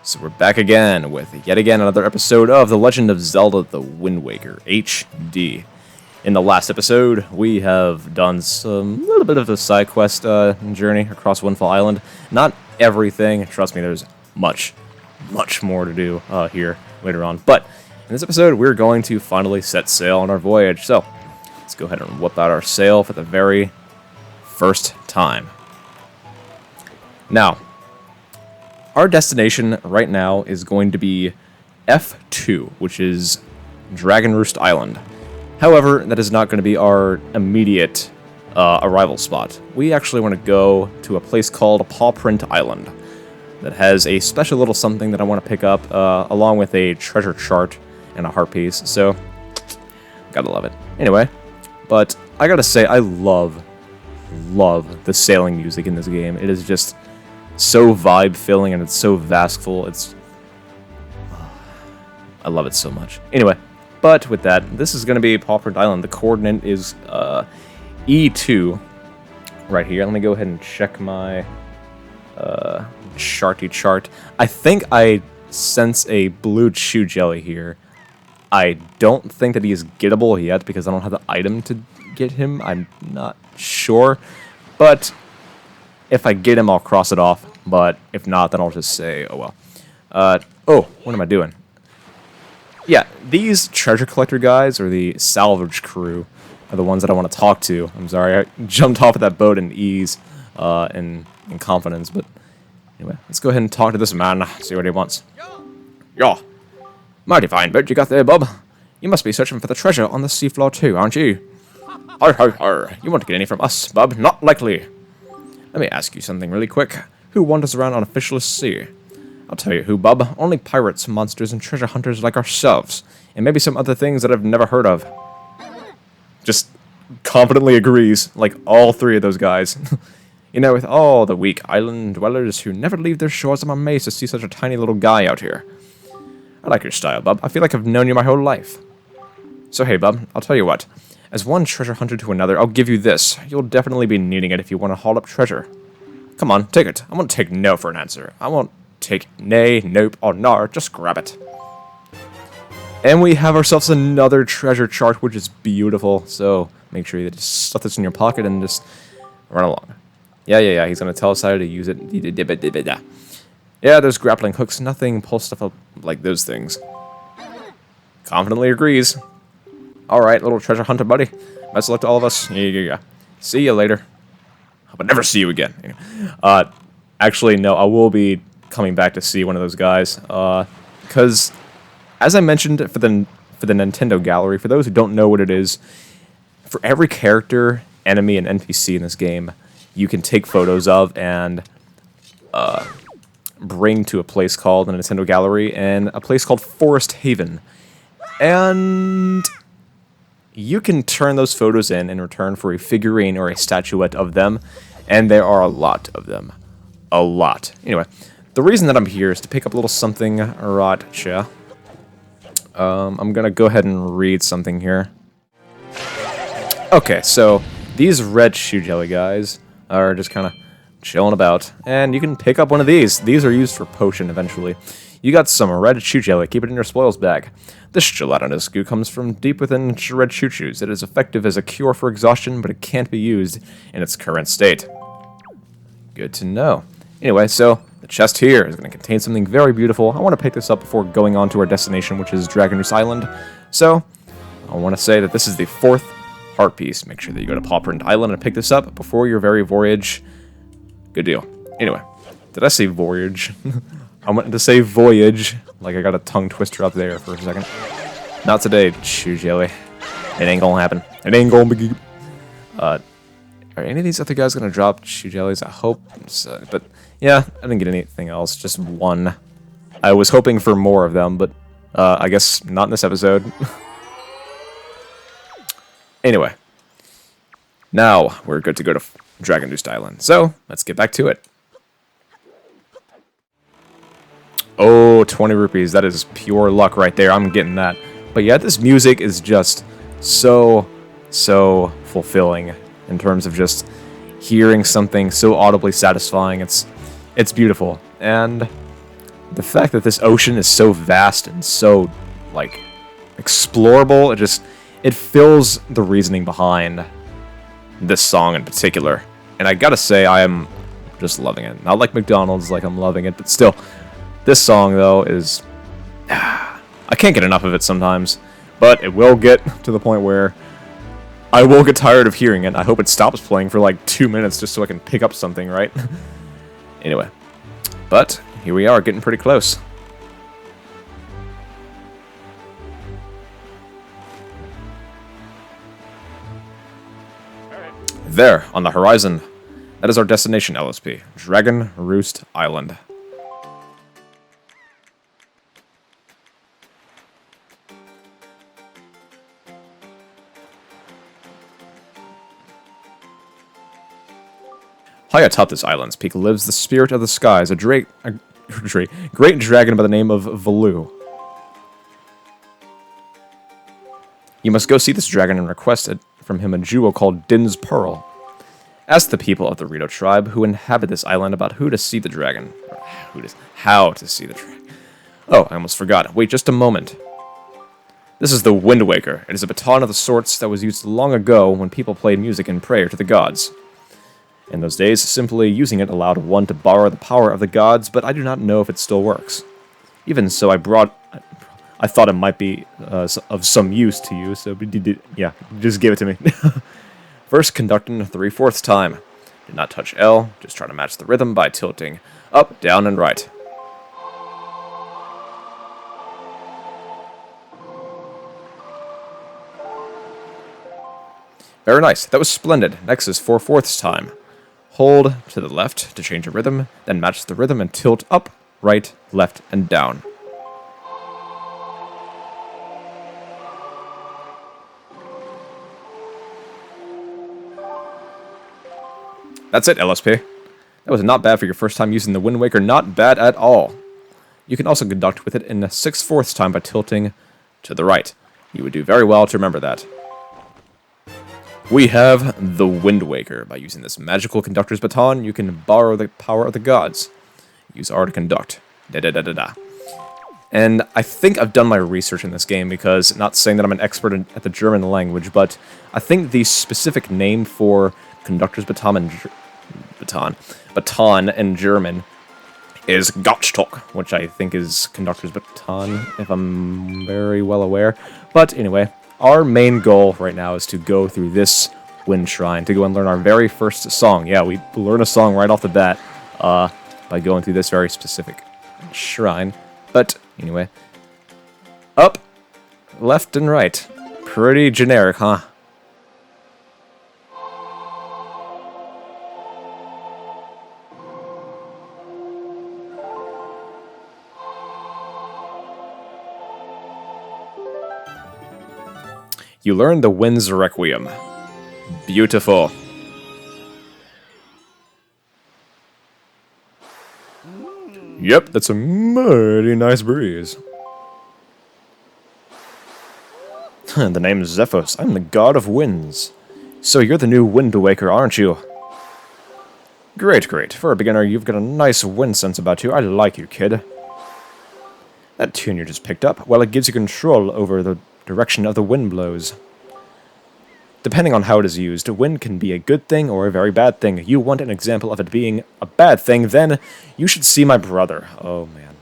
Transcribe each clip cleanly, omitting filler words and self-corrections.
So we're back again with yet again another episode of The Legend of Zelda The Wind Waker HD. In the last episode, we have done some little bit of a side quest journey across Windfall Island. Not everything, trust me, there's much more to do here later on. But in this episode, we're going to finally set sail on our voyage. So let's go ahead and whip out our sail for the very first time. Now, our destination right now is going to be F2, which is Dragon Roost Island. However, that is not going to be our immediate arrival spot. We actually want to go to a place called Paw Print Island that has a special little something that I want to pick up, along with a treasure chart and a heart piece. So, gotta love it. Anyway, but I gotta say, I love the sailing music in this game. It is just so vibe-filling and it's so vastful. I love it so much. Anyway, but with that, this is going to be Paw Print Island. The coordinate is E2 right here. Let me go ahead and check my charty chart. I think I sense a Blue Chew jelly here. I don't think that he is gettable yet because I don't have the item to get him. I'm not sure, but if I get him, I'll cross it off, but if not, then I'll just say, oh well. Oh, what am I doing? Yeah, these treasure collector guys, or the salvage crew, are the ones that I want to talk to. I'm sorry, I jumped off of that boat in ease and in confidence, but anyway, let's go ahead and talk to this man, see what he wants. Yeah, mighty fine boat you got there, bub. You must be searching for the treasure on the seafloor too, aren't you? Har, har, har. You won't get any from us, bub, not likely. Let me ask you something really quick. Who wanders around on a fishless sea? I'll tell you who, bub. Only pirates, monsters, and treasure hunters like ourselves. And maybe some other things that I've never heard of. Just confidently agrees, like all three of those guys. You know, with all the weak island dwellers who never leave their shores, I'm amazed to see such a tiny little guy out here. I like your style, bub. I feel like I've known you my whole life. So hey, bub, I'll tell you what. As one treasure hunter to another, I'll give you this. You'll definitely be needing it if you want to haul up treasure. Come on, take it. I won't take no for an answer. I won't take nay, nope, or nar. Just grab it. And we have ourselves another treasure chart, which is beautiful. So make sure you just stuff this in your pocket and just run along. Yeah. He's going to tell us how to use it. Yeah, there's grappling hooks. Nothing pulls stuff up like those things. Confidently agrees. Alright, little treasure hunter buddy. Best of luck to all of us. Yeah. See you later. Hope I never see you again. Anyway. Actually, no, I will be coming back to see one of those guys. Because, as I mentioned for the Nintendo Gallery, for those who don't know what it is, for every character, enemy, and NPC in this game, you can take photos of and bring to a place called the Nintendo Gallery and a place called Forest Haven. And you can turn those photos in return for a figurine or a statuette of them, and there are a lot of them. A lot. Anyway, the reason that I'm here is to pick up a little something right here. I'm gonna go ahead and read something here. Okay, so these red shoe jelly guys are just kind of chilling about, and you can pick up one of these. These are used for potion eventually. You got some red chew jelly. Keep it in your spoils bag. This gelatinous goo comes from deep within red choo chews. It is effective as a cure for exhaustion, but it can't be used in its current state. Good to know. Anyway, so the chest here is going to contain something very beautiful. I want to pick this up before going on to our destination, which is Dragon Roost Island. So I want to say that this is the 4th heart piece. Make sure that you go to Paw Print Island and pick this up before your very voyage. Good deal. Anyway, did I say voyage? I wanted to say voyage, like I got a tongue twister up there for a second. Not today, chew jelly. It ain't gonna happen. It ain't gonna be. Are any of these other guys gonna drop chew jellies? I hope so, but yeah, I didn't get anything else, just one. I was hoping for more of them, but I guess not in this episode. Anyway, now we're good to go to Dragon Roost Island, so let's get back to it. Oh, 20 rupees. That is pure luck right there. I'm getting that. But yeah, this music is just so fulfilling in terms of just hearing something so audibly satisfying. It's beautiful. And The fact that this ocean is so vast and so, like, explorable, it fills the reasoning behind this song in particular. And I gotta say, I am just loving it. Not like McDonald's, like I'm loving it, but still. This song, though, is... I can't get enough of it sometimes, but it will get to the point where I will get tired of hearing it. I hope it stops playing for like 2 minutes just so I can pick up something, right? Anyway. But, here we are, getting pretty close. There, on the horizon. That is our destination, LSP. Dragon Roost Island. High atop this island's peak lives the spirit of the skies, a great dragon by the name of Velu. You must go see this dragon and request it from him a jewel called Din's Pearl. Ask the people of the Rito tribe who inhabit this island about who to see the dragon. Or how to see the dragon. Oh, I almost forgot. Wait just a moment. This is the Wind Waker. It is a baton of the sorts that was used long ago when people played music in prayer to the gods. In those days, simply using it allowed one to borrow the power of the gods, but I do not know if it still works. Even so, I thought it might be of some use to you, so yeah, just give it to me. First, conducting 3/4 time. Do not touch L, just try to match the rhythm by tilting up, down, and right. Very nice, that was splendid. Next is 4/4 time. Hold to the left to change a rhythm, then match the rhythm and tilt up, right, left, and down. That's it, LSP. That was not bad for your first time using the Wind Waker, not bad at all. You can also conduct with it in 6/4 time by tilting to the right. You would do very well to remember that. We have the Wind Waker. By using this magical conductor's baton, you can borrow the power of the gods. Use R to conduct. Da-da-da-da-da. And I think I've done my research in this game because, not saying that I'm an expert at the German language, but I think the specific name for conductor's baton in German is Gottstock, which I think is conductor's baton, if I'm very well aware. But anyway, our main goal right now is to go through this wind shrine, to go and learn our very first song. Yeah, we learn a song right off the bat by going through this very specific shrine. But anyway, up, left, and right. Pretty generic, huh? You learn the Wind's Requiem. Beautiful. Yep, that's a mighty nice breeze. The name is Zephos. I'm the god of winds. So you're the new Wind Waker, aren't you? Great, great. For a beginner, you've got a nice wind sense about you. I like you, kid. That tune you just picked up, well, it gives you control over the direction of the wind blows. Depending on how it is used, wind can be a good thing or a very bad thing. You want an example of it being a bad thing, then you should see my brother. Oh, man.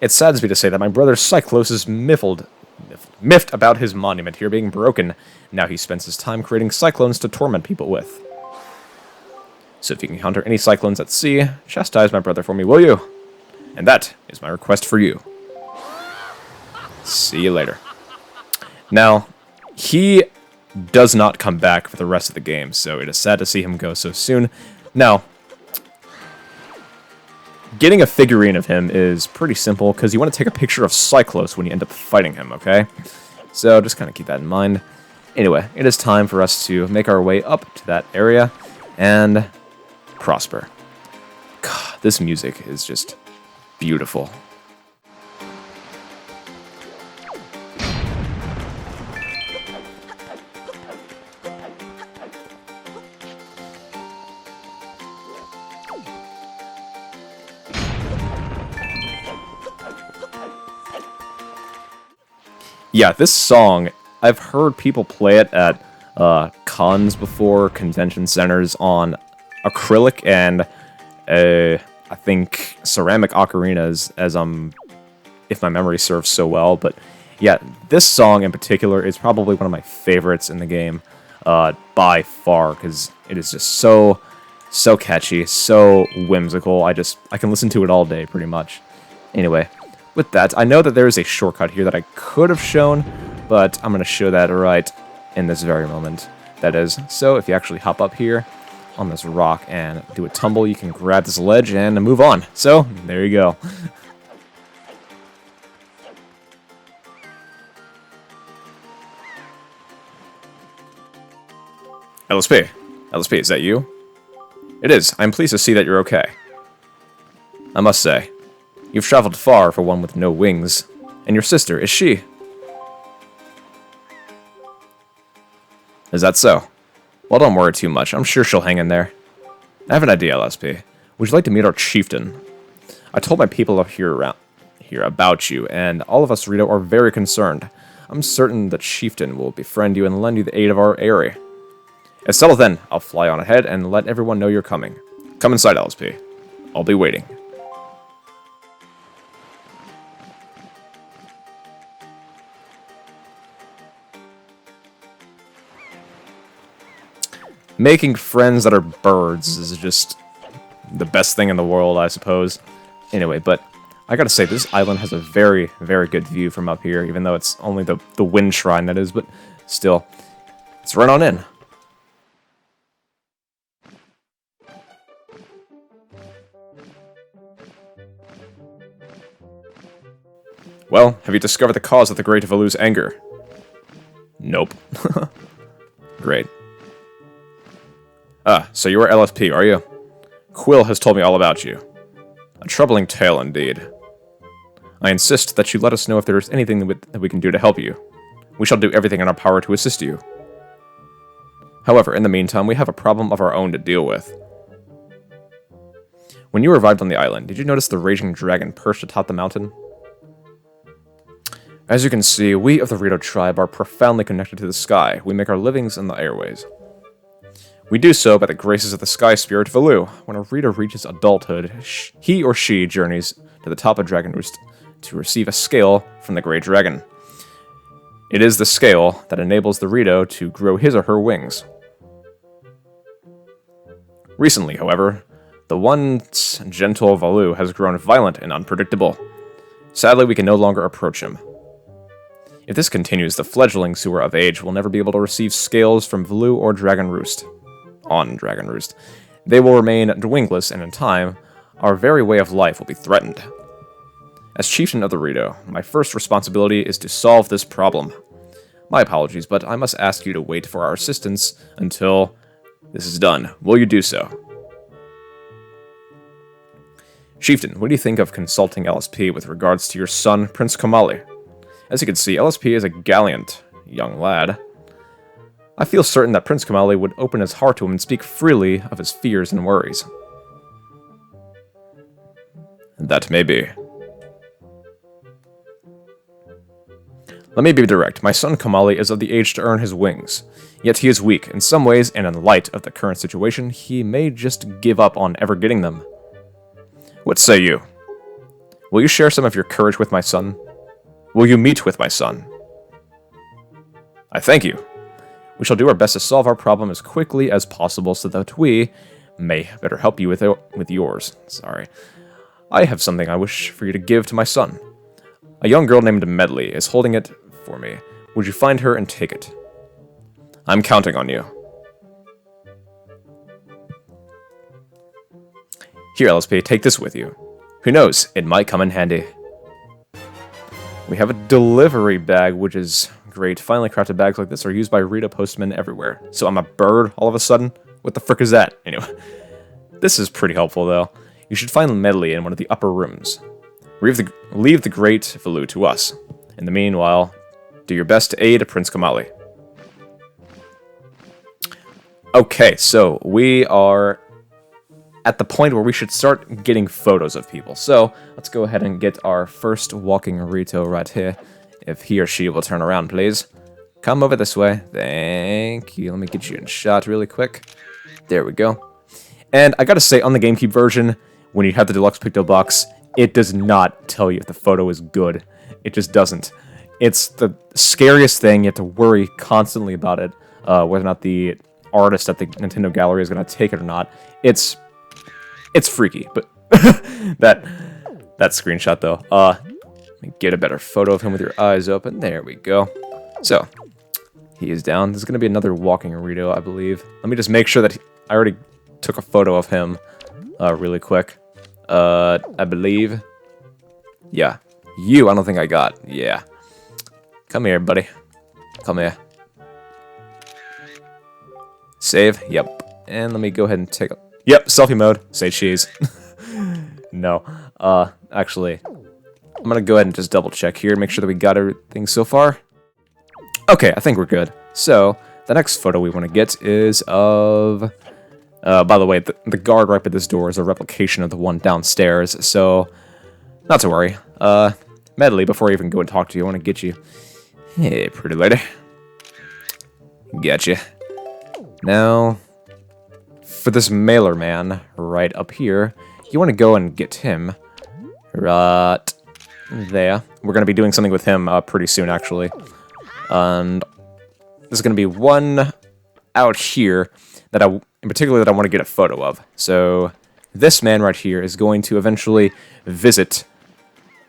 It saddens me to say that my brother Cyclos is miffed about his monument here being broken. Now he spends his time creating cyclones to torment people with. So if you encounter any cyclones at sea, chastise my brother for me, will you? And that is my request for you. See you later. Now, he does not come back for the rest of the game, so it is sad to see him go so soon. Now, getting a figurine of him is pretty simple, because you want to take a picture of Cyclos when you end up fighting him, okay? So just kind of keep that in mind. Anyway, it is time for us to make our way up to that area and prosper. God, this music is just beautiful. Yeah, this song, I've heard people play it at cons before, convention centers on acrylic and I think ceramic ocarinas, as if my memory serves so well. But yeah, this song in particular is probably one of my favorites in the game by far, because it is just so catchy, so whimsical. I can listen to it all day pretty much. Anyway, with that, I know that there is a shortcut here that I could have shown, but I'm going to show that right in this very moment. That is, so if you actually hop up here on this rock and do a tumble, you can grab this ledge and move on. So, there you go. LSP. LSP, is that you? It is. I'm pleased to see that you're okay. I must say, you've traveled far for one with no wings. And your sister, is she? Is that so? Well, don't worry too much. I'm sure she'll hang in there. I have an idea, LSP. Would you like to meet our chieftain? I told my people up here about you, and all of us Rito are very concerned. I'm certain that chieftain will befriend you and lend you the aid of our area. It's settled then. I'll fly on ahead and let everyone know you're coming. Come inside, LSP. I'll be waiting. Making friends that are birds is just the best thing in the world, I suppose. Anyway, but I gotta say, this island has a very, very good view from up here, even though it's only the wind shrine that is, but still. Let's run on in. Well, have you discovered the cause of the Great Valu's anger? Nope. Great. Ah, so you are LSP, are you? Quill has told me all about you. A troubling tale indeed. I insist that you let us know if there is anything that we can do to help you. We shall do everything in our power to assist you. However, in the meantime, we have a problem of our own to deal with. When you arrived on the island, did you notice the raging dragon perched atop the mountain? As you can see, we of the Rito tribe are profoundly connected to the sky. We make our livings in the airways. We do so by the graces of the sky spirit Valu. When a Rito reaches adulthood, he or she journeys to the top of Dragon Roost to receive a scale from the Great Dragon. It is the scale that enables the Rito to grow his or her wings. Recently, however, the once gentle Valu has grown violent and unpredictable. Sadly, we can no longer approach him. If this continues, the fledglings who are of age will never be able to receive scales from Valu or Dragon Roost. On Dragon Roost. They will remain wingless, and in time, our very way of life will be threatened. As chieftain of the Rito, my first responsibility is to solve this problem. My apologies, but I must ask you to wait for our assistance until this is done. Will you do so? Chieftain, what do you think of consulting LSP with regards to your son, Prince Komali? As you can see, LSP is a gallant young lad. I feel certain that Prince Komali would open his heart to him and speak freely of his fears and worries. That may be. Let me be direct. My son Komali is of the age to earn his wings. Yet he is weak in some ways, and in light of the current situation, he may just give up on ever getting them. What say you? Will you share some of your courage with my son? Will you meet with my son? I thank you. We shall do our best to solve our problem as quickly as possible so that we may better help you with yours. Sorry. I have something I wish for you to give to my son. A young girl named Medley is holding it for me. Would you find her and take it? I'm counting on you. Here, LSP, take this with you. Who knows, it might come in handy. We have a delivery bag, which is great. Finally crafted bags like this are used by Rito postmen everywhere. So I'm a bird all of a sudden? What the frick is that? Anyway, this is pretty helpful though. You should find Medley in one of the upper rooms. Leave the great Valu to us. In the meanwhile, do your best to aid Prince Komali. Okay, so we are at the point where we should start getting photos of people. So let's go ahead and get our first walking Rito right here If he or she will turn around, please. Come over this way. Thank you. Let me get you in shot really quick. There we go. And I gotta say, on the GameCube version, when you have the Deluxe Picto Box, it does not tell you if the photo is good. It just doesn't. It's the scariest thing. You have to worry constantly about it, whether or not the artist at the Nintendo Gallery is gonna take it or not. It's freaky, but that screenshot though. Let me get a better photo of him with your eyes open. There we go. So he is down. There's gonna be another walking Rito, I believe. Let me just make sure that I already took a photo of him really quick. I believe. Yeah. You, I don't think I got. Yeah. Come here, buddy. Come here. Save. Yep. And let me go ahead and take a... Yep, selfie mode. Say cheese. No. Actually, I'm gonna go ahead and just double check here, make sure that we got everything so far. Okay, I think we're good. So, the next photo we want to get is of... by the way, the guard right by this door is a replication of the one downstairs, so not to worry. Medley, before I even go and talk to you, I want to get you. Hey, pretty lady. Gotcha. Now, for this mailer man right up here, you want to go and get him right there. We're going to be doing something with him pretty soon, actually. And there's going to be one out here that in particular that I want to get a photo of. So this man right here is going to eventually visit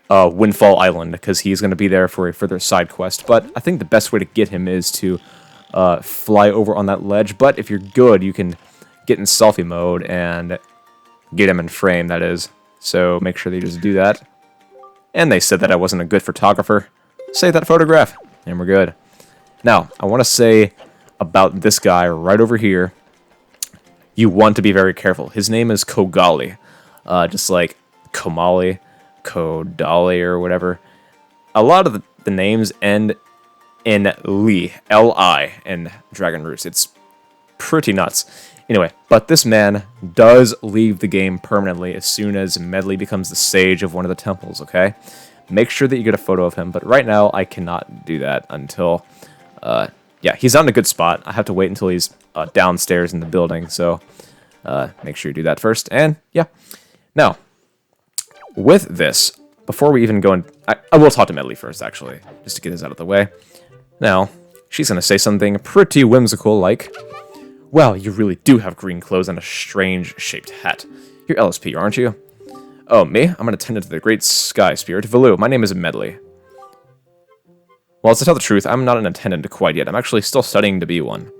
Windfall Island, because he's going to be there for a further side quest. But I think the best way to get him is to fly over on that ledge. But if you're good, you can get in selfie mode and get him in frame, that is. So make sure that you just do that. And they said that I wasn't a good photographer. Save that photograph, and we're good. Now, I want to say about this guy right over here. You want to be very careful. His name is Kogali. Just like Komali, Kodali, or whatever. A lot of the names end in Li, L-I, in Dragon Roost. It's pretty nuts. Anyway, but this man does leave the game permanently as soon as Medley becomes the sage of one of the temples, okay? Make sure that you get a photo of him, but right now I cannot do that until... yeah, he's not in a good spot. I have to wait until he's downstairs in the building, so make sure you do that first. And, yeah. Now, with this, before we even go in... I will talk to Medley first, actually, just to get this out of the way. Now, she's going to say something pretty whimsical like... Well, you really do have green clothes and a strange-shaped hat. You're LSP, aren't you? Oh, me? I'm an attendant to the Great Sky Spirit, Valu. My name is Medley. Well, to tell the truth, I'm not an attendant quite yet. I'm actually still studying to be one.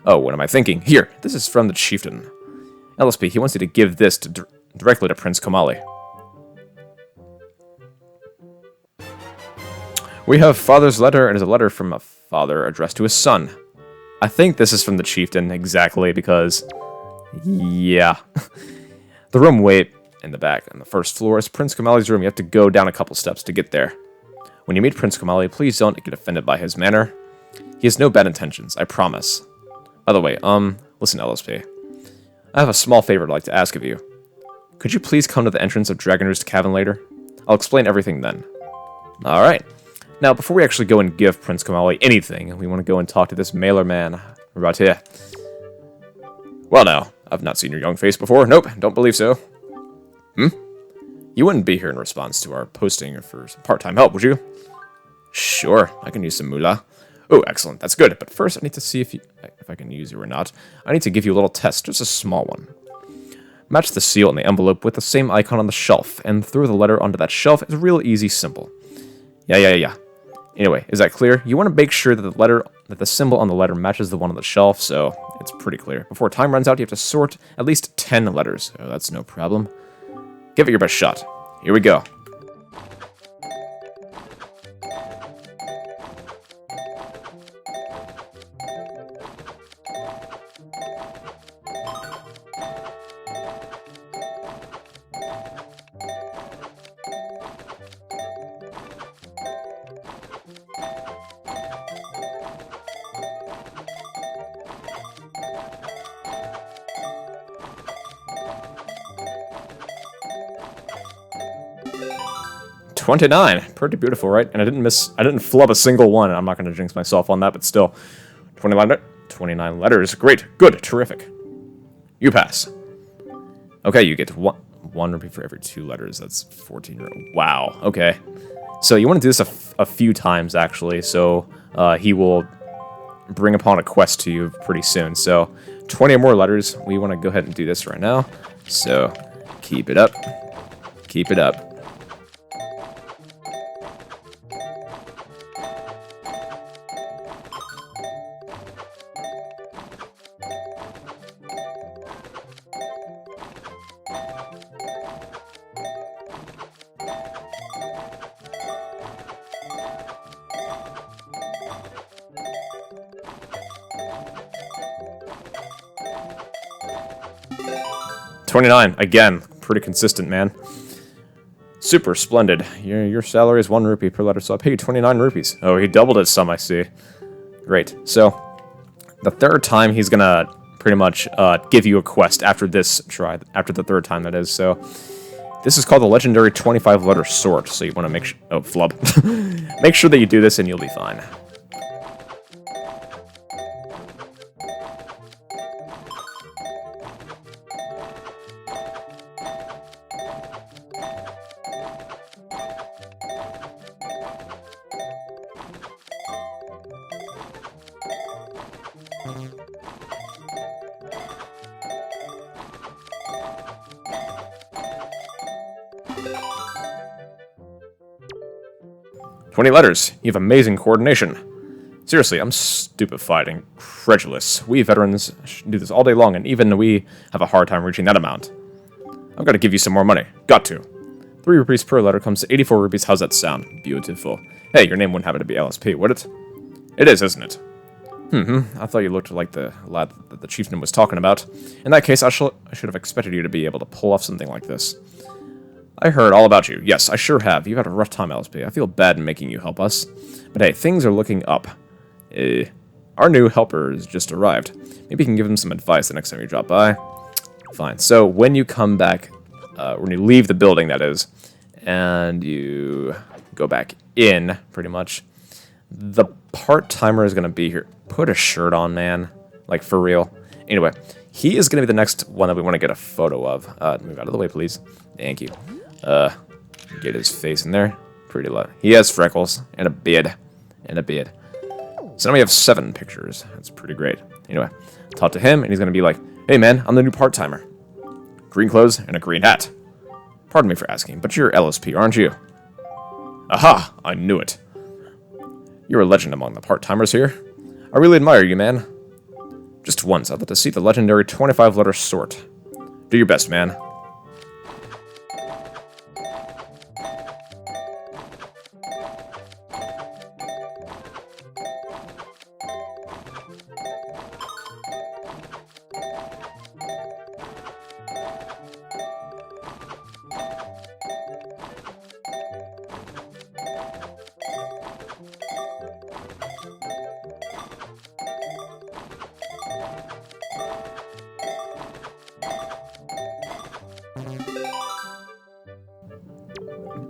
Oh, what am I thinking? Here, this is from the chieftain. LSP, he wants you to give this directly to Prince Komali. We have father's letter, and it's a letter from a father addressed to his son. I think this is from the chieftain, exactly, because... Yeah. The room way in the back on the first floor is Prince Komali's room. You have to go down a couple steps to get there. When you meet Prince Komali, please don't get offended by his manner. He has no bad intentions, I promise. By the way, listen, LSP. I have a small favor I'd like to ask of you. Could you please come to the entrance of Dragon Roost Cavern later? I'll explain everything then. Alright. Now, before we actually go and give Prince Komali anything, we want to go and talk to this mailer man right here. Well now, I've not seen your young face before. Nope, don't believe so. You wouldn't be here in response to our posting for some part-time help, would you? Sure, I can use some moolah. Oh, excellent, that's good. But first, I need to see if I can use you or not. I need to give you a little test, just a small one. Match the seal in the envelope with the same icon on the shelf, and throw the letter onto that shelf. It's real easy, simple. Yeah. Anyway, is that clear? You want to make sure that the symbol on the letter matches the one on the shelf, so it's pretty clear. Before time runs out, you have to sort at least 10 letters. Oh, that's no problem. Give it your best shot. Here we go. 29. Pretty beautiful, right? And I didn't flub a single one. I'm not going to jinx myself on that, but still. 29 letters. Great. Good. Terrific. You pass. Okay, you get one rupee for every 2 letters. That's 14. Wow. Okay. So you want to do this a few times, actually. So he will bring upon a quest to you pretty soon. So 20 or more letters. We want to go ahead and do this right now. So keep it up. Keep it up. 29. Again, pretty consistent, man. Super splendid. Your salary is 1 rupee per letter, so I'll pay you 29 rupees. Oh, he doubled his sum, I see. Great. So, the third time, he's gonna pretty much give you a quest after this try. After the third time, that is. So, this is called the legendary 25-letter sort. So, you want to make sure... Oh, flub. Make sure that you do this, and you'll be fine. "20 letters. You have amazing coordination. Seriously, I'm stupefied and incredulous. We veterans do this all day long, and even we have a hard time reaching that amount. I've got to give you some more money. Got to. 3 rupees per letter comes to 84 rupees. How's that sound? Beautiful. Hey, your name wouldn't happen to be LSP, would it? It is, isn't it? I thought you looked like the lad that the chieftain was talking about. In that case, I should have expected you to be able to pull off something like this. I heard all about you. Yes, I sure have. You've had a rough time, LSP. I feel bad in making you help us. But hey, things are looking up. Our new helper has just arrived. Maybe you can give him some advice the next time you drop by. Fine. So, when you come back, when you leave the building, that is, and you go back in, pretty much, the part-timer is going to be here. Put a shirt on, man. Like, for real. Anyway, he is going to be the next one that we want to get a photo of. Move out of the way, please. Thank you. Get his face in there. Pretty low. He has freckles and a beard. So now we have 7 pictures. That's pretty great. Anyway, talk to him, and he's going to be like, "Hey, man, I'm the new part-timer. Green clothes and a green hat. Pardon me for asking, but you're LSP, aren't you?" "Aha! I knew it. You're a legend among the part-timers here. I really admire you, man. Just once, I'd like to see the legendary 25-letter sort. Do your best, man."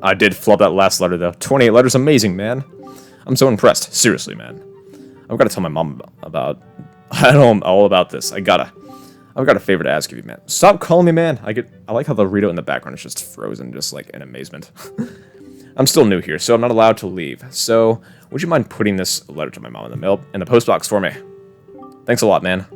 I did flub that last letter, though. 28 letters, amazing, man. I'm so impressed. Seriously, man. I've got to tell my mom about... I know all about this. I've got a favor to ask of you, man. Stop calling me man. I like how the Rito in the background is just frozen, just like in amazement. I'm still new here, so I'm not allowed to leave. So, would you mind putting this letter to my mom in the post box for me? Thanks a lot, man.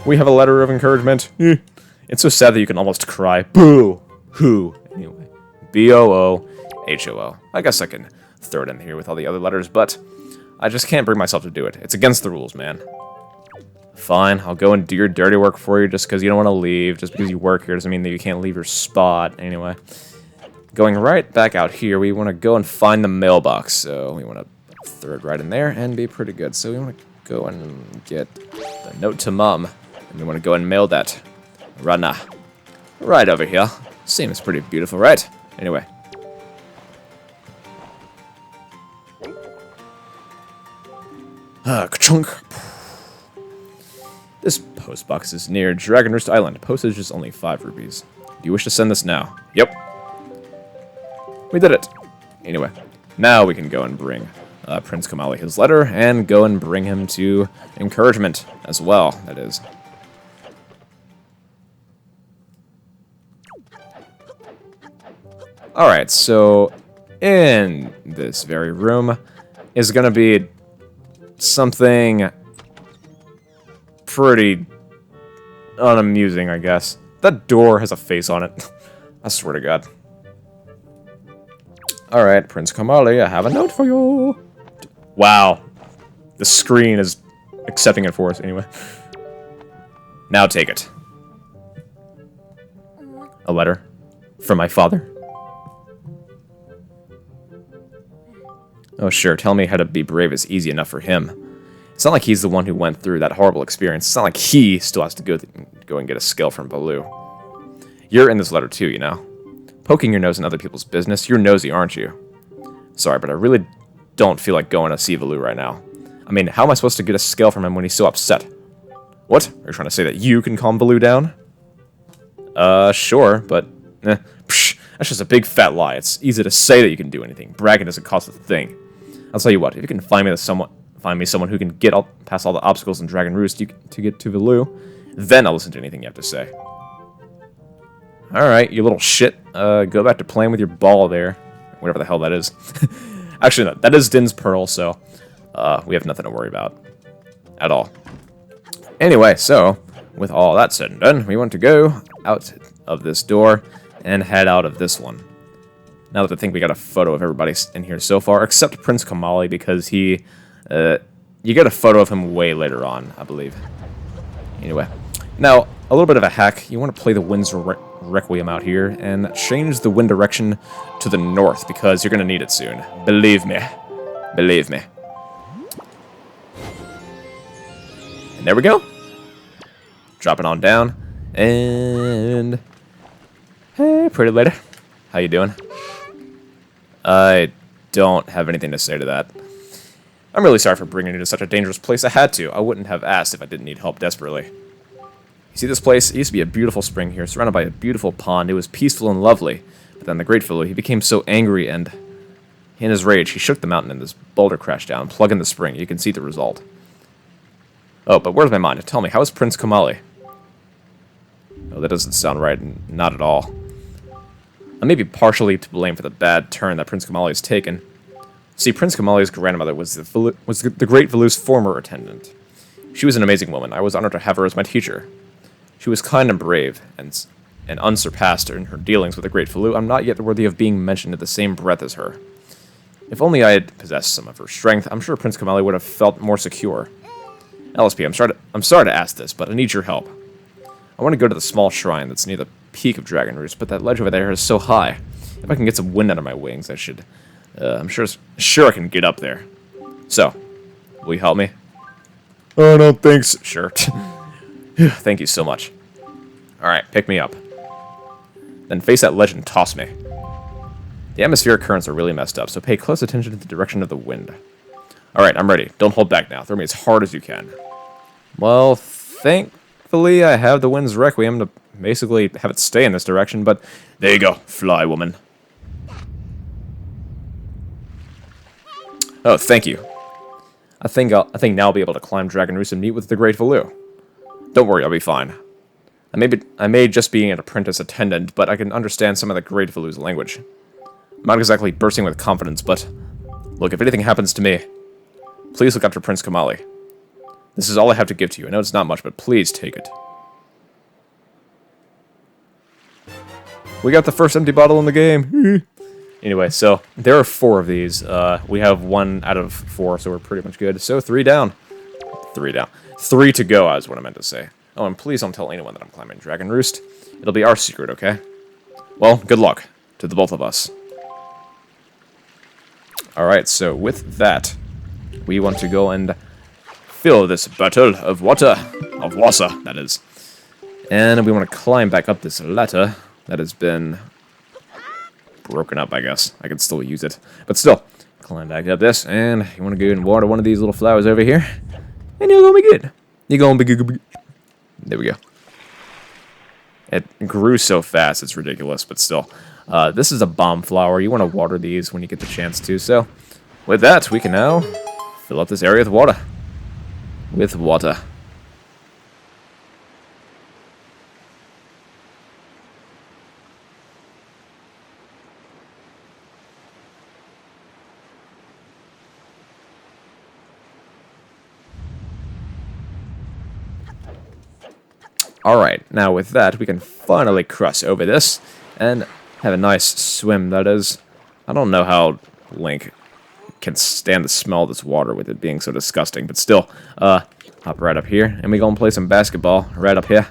We have a letter of encouragement. It's so sad that you can almost cry. Boo! Who? Anyway. B-O-O-H-O-O. I guess I can throw it in here with all the other letters, but I just can't bring myself to do it. It's against the rules, man. Fine, I'll go and do your dirty work for you just because you don't want to leave. Just because you work here doesn't mean that you can't leave your spot. Anyway, going right back out here, we want to go and find the mailbox. So we want to throw it right in there and be pretty good. So we want to go and get the note to Mom. And we want to go and mail that right over here. Seems pretty beautiful, right? Anyway. Ka-chunk. This post box is near Dragonroost Island. Postage is only 5 rupees. Do you wish to send this now? Yep. We did it. Anyway, now we can go and bring Prince Komali his letter and go and bring him to encouragement as well, that is. Alright, so in this very room is going to be something pretty unamusing, I guess. That door has a face on it. I swear to God. Alright, Prince Komali, I have a note for you. Wow. The screen is accepting it for us anyway. Now take it. A letter from my father. Oh, sure, tell me how to be brave is easy enough for him. It's not like he's the one who went through that horrible experience. It's not like he still has to go and get a skill from Baloo. You're in this letter too, you know. Poking your nose in other people's business. You're nosy, aren't you? Sorry, but I really don't feel like going to see Baloo right now. I mean, how am I supposed to get a skill from him when he's so upset? What? Are you trying to say that you can calm Baloo down? Sure, but... Psh, that's just a big fat lie. It's easy to say that you can do anything. Bragging doesn't cost a thing. I'll tell you what, if you can find me someone who can get past all the obstacles in Dragon Roost to get to Baloo, then I'll listen to anything you have to say. Alright, you little shit. Go back to playing with your ball there. Whatever the hell that is. Actually, no, that is Din's Pearl, so we have nothing to worry about. At all. Anyway, so, with all that said and done, we want to go out of this door and head out of this one. Now that I think we got a photo of everybody in here so far, except Prince Komali, because he... you get a photo of him way later on, I believe. Anyway. Now, a little bit of a hack. You want to play the Wind's Requiem out here and change the wind direction to the north, because you're going to need it soon. Believe me. Believe me. And there we go. Dropping on down. And... Hey, pretty lady. How you doing? I don't have anything to say to that. I'm really sorry for bringing you to such a dangerous place. I had to. I wouldn't have asked if I didn't need help desperately. You see this place? It used to be a beautiful spring here, surrounded by a beautiful pond. It was peaceful and lovely. But then the great fellow, he became so angry and... In his rage, he shook the mountain and this boulder crashed down, plugging the spring. You can see the result. Oh, but where's my mind? Tell me, how is Prince Komali? Oh, that doesn't sound right. Not at all. I may be partially to blame for the bad turn that Prince Komali has taken. See, Prince Komali's grandmother was the great Valu's former attendant. She was an amazing woman. I was honored to have her as my teacher. She was kind and brave, and unsurpassed in her dealings with the great Valu. I'm not yet worthy of being mentioned in the same breath as her. If only I had possessed some of her strength, I'm sure Prince Komali would have felt more secure. LSP, I'm sorry to ask this, but I need your help. I want to go to the small shrine that's near the peak of Dragon Roost, but that ledge over there is so high. If I can get some wind under my wings, I should... I'm sure I can get up there. So, will you help me? Oh, no, thanks. Sure. Thank you so much. Alright, pick me up. Then face that ledge and toss me. The atmospheric currents are really messed up, so pay close attention to the direction of the wind. Alright, I'm ready. Don't hold back now. Throw me as hard as you can. Well, thankfully I have the Wind's Requiem to basically have it stay in this direction, but there you go, fly woman. Oh, thank you. I think now I'll be able to climb Dragon Roost and meet with the Great Valu. Don't worry, I'll be fine. I may just be an apprentice attendant, but I can understand some of the Great Valu's language. I'm not exactly bursting with confidence, but look, if anything happens to me, please look after Prince Komali. This is all I have to give to you. I know it's not much, but please take it. We got the first empty bottle in the game. Anyway, so there are 4 of these. We have 1 out of 4, so we're pretty much good. So 3 down. 3 down. 3 to go, is what I meant to say. Oh, and please don't tell anyone that I'm climbing Dragon Roost. It'll be our secret, okay? Well, good luck to the both of us. Alright, so with that, we want to go and fill this bottle of water. Of water, that is. And we want to climb back up this ladder that has been broken up, I guess. I can still use it. But still, climb back up this, and you want to go and water one of these little flowers over here. And you're going to be good. You're going to be good. There we go. It grew so fast, it's ridiculous, but still. This is a bomb flower. You want to water these when you get the chance to. So, with that, we can now fill up this area with water. Alright, now with that, we can finally cross over this, and have a nice swim, that is. I don't know how Link can stand the smell of this water with it being so disgusting, but still, hop right up here, and we go and play some basketball right up here.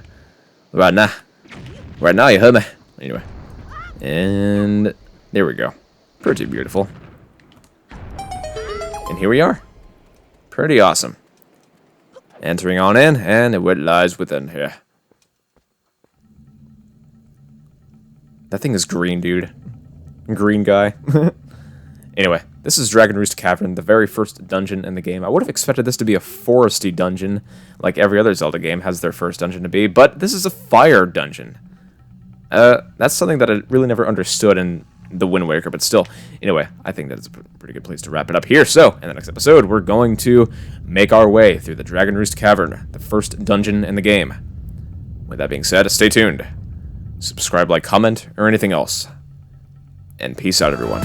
Right now. Right now, you heard me. Anyway. And there we go. Pretty beautiful. And here we are. Pretty awesome. Entering on in, and what lies within here. That thing is green, dude. Green guy. Anyway, this is Dragon Roost Cavern, the very first dungeon in the game. I would have expected this to be a foresty dungeon, like every other Zelda game has their first dungeon to be, but this is a fire dungeon. That's something that I really never understood in the Wind Waker, but still. Anyway, I think that's a pretty good place to wrap it up here. So, in the next episode, we're going to make our way through the Dragon Roost Cavern, the first dungeon in the game. With that being said, stay tuned. Subscribe, like, comment, or anything else. And peace out, everyone.